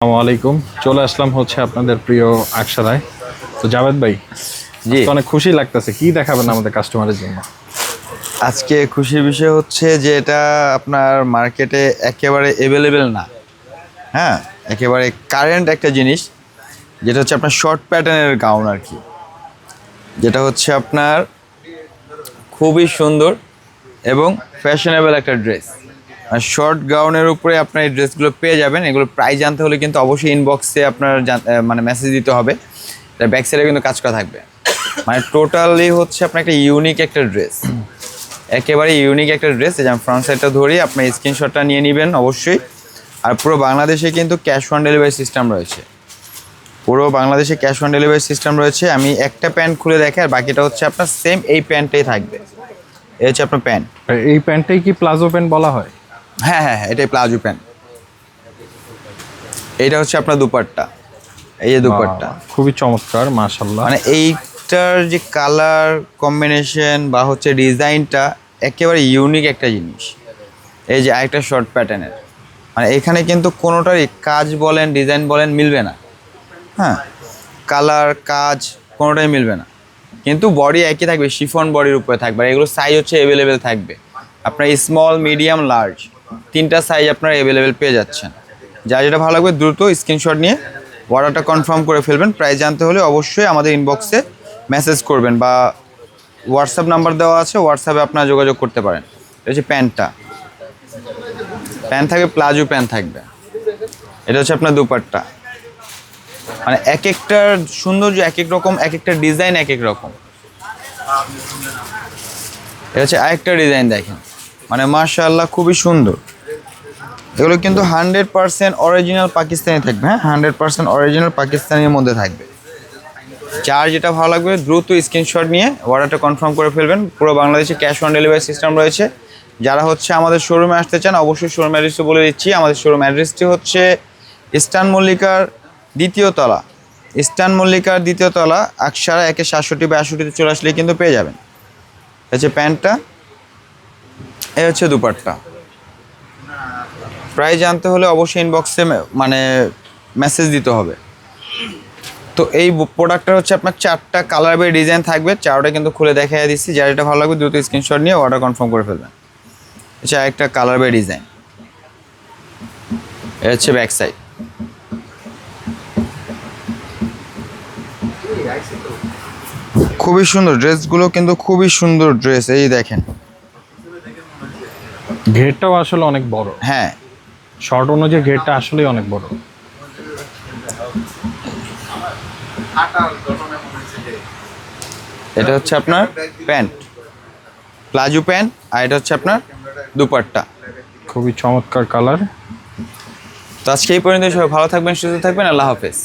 আসসালামু আলাইকুম। চলে আসলাম হচ্ছে আপনাদের প্রিয় আকসারায়। তো জাভেদ ভাই, জি, আজকে অনেক খুশি লাগতেছে, কি দেখাবেন আমাদের কাস্টমারের জন্য? আজকে খুশির বিষয় হচ্ছে যে এটা আপনার মার্কেটে একেবারে অ্যাভেলেবেল না। হ্যাঁ, একেবারে কারেন্ট একটা জিনিস, যেটা হচ্ছে আপনার শর্ট প্যাটার্নের গাউন আর কি। যেটা হচ্ছে আপনার খুবই সুন্দর এবং ফ্যাশনেবল একটা ড্রেস। আর শর্ট গাউনের উপরে আপনার এই ড্রেসগুলো পেয়ে যাবেন। এগুলো প্রাইস জানতে হলে কিন্তু অবশ্যই ইনবক্সে আপনার মানে মেসেজ দিতে হবে। এটা ব্যাক সাইডে কিন্তু কাজ করা থাকবে। মানে টোটালি হচ্ছে আপনার একটা ইউনিক একটা ড্রেস, একেবারে ইউনিক একটা ড্রেস। যেমন ফ্রন্ট সাইডটা ধরি, আপনার স্ক্রিনশটটা নিয়ে নেবেন অবশ্যই। আর পুরো বাংলাদেশে কিন্তু ক্যাশ অন ডেলিভারি সিস্টেম রয়েছে। পুরো বাংলাদেশে ক্যাশ অন ডেলিভারি সিস্টেম রয়েছে। আমি একটা প্যান্ট খুলে দেখে আর বাকিটা হচ্ছে আপনার সেম এই প্যান্টটাই থাকবে। এই হচ্ছে আপনার প্যান্ট। এই প্যান্টটাই কি প্লাজো প্যান্ট বলা হয়? হ্যাঁ হ্যাঁ হ্যাঁ, এটাই প্লাজো প্যান্ট। এইটা হচ্ছে আপনার দুপাট্টা। এই যে দুপাট্টা, বাহ, খুবই চমৎকার, মাশাআল্লাহ। মানে এইটার যে কালার কম্বিনেশন বা হচ্ছে ডিজাইনটা একেবারে ইউনিক একটা জিনিস। এই যে আরেকটা শর্ট প্যাটার্নের, মানে এখানে কিন্তু কোনোটারই কাজ বলেন ডিজাইন বলেন মিলবে না। হ্যাঁ, কালার কাজ কোনোটাই মিলবে না, কিন্তু বডি একই থাকবে, শিফন বডির উপরে থাকবে। আর এগুলো সাইজ হচ্ছে অ্যাভেলেবেল থাকবে। আপনার স্মল মিডিয়াম লার্জ তিনটা সাইজ আপনার অ্যাভেলেবেল পেয়ে যাচ্ছেন। যা যেটা ভালো লাগবে দ্রুত স্ক্রিনশট নিয়ে অর্ডারটা কনফার্ম করে ফেলবেন। প্রাইস জানতে হলে অবশ্যই আমাদের ইনবক্সে মেসেজ করবেন বা হোয়াটসঅ্যাপ নাম্বার দেওয়া আছে, হোয়াটসঅ্যাপে আপনারা যোগাযোগ করতে পারেন। এটা হচ্ছে প্যান্টটা। প্যান্ট থাকবে, প্লাজো প্যান্ট থাকবে। এটা হচ্ছে আপনার দুপাট্টা। মানে এক একটার সৌন্দর্য এক এক রকম, এক একটা ডিজাইন এক এক রকম। এটা হচ্ছে আরেকটা ডিজাইন দেখেন, মানে মাশাআল্লাহ খুবই সুন্দর। এগুলো কিন্তু 100% অরিজিনাল পাকিস্তানি থাকবে। হ্যাঁ, 100% অরিজিনাল পাকিস্তানির মধ্যে থাকবে। যার যেটা ভালো লাগবে দ্রুত স্ক্রিনশট নিয়ে অর্ডারটা কনফার্ম করে ফেলবেন। পুরো বাংলাদেশে ক্যাশ অন ডেলিভারি সিস্টেম রয়েছে। যারা হচ্ছে আমাদের শোরুমে আসতে চান অবশ্যই শোরুম অ্যাড্রেসটি বলে দিচ্ছি। আমাদের শোরুম অ্যাড্রেসটি হচ্ছে ইস্টার্ন মল্লিকার দ্বিতীয় তলা। ইস্টার্ন মল্লিকার দ্বিতীয় তলা, আকসারা 1-67-62-তে চলে আসলেই কিন্তু পেয়ে যাবেন। হচ্ছে প্যান্টটা, এ হচ্ছে দুপাট্টা। প্রাইস জানতে হলে অবশ্যই ইনবক্সে মানে মেসেজ দিতে হবে। তো এই প্রোডাক্টটা হচ্ছে আপনার 4টা কালার বা ডিজাইন থাকবে। 4টা কিন্তু খুলে দেখাই দিচ্ছি। যার এটা ভালো লাগবে দ্রুত স্ক্রিনশট নিয়ে অর্ডার কনফার্ম করে ফেলবেন। এটা একটা কালার বা ডিজাইন। এটা হচ্ছে ব্যাক সাইড। খুবই সুন্দর ড্রেসগুলো, কিন্তু খুবই সুন্দর ড্রেস। এই দেখেন, ঘেরটাও আসলে অনেক বড়। হ্যাঁ শর্ট অনুযায়ী ঘেরটা আসলেই অনেক বড়। এটা হচ্ছে আপনার প্যান্ট, প্লাজো প্যান্ট। আর এটা হচ্ছে আপনার দুপাট্টা। খুবই চমৎকার কালার। তো আজকে এই পর্যন্ত, সবাই ভালো থাকবেন, সুস্থ থাকবেন। আল্লাহ হাফেজ।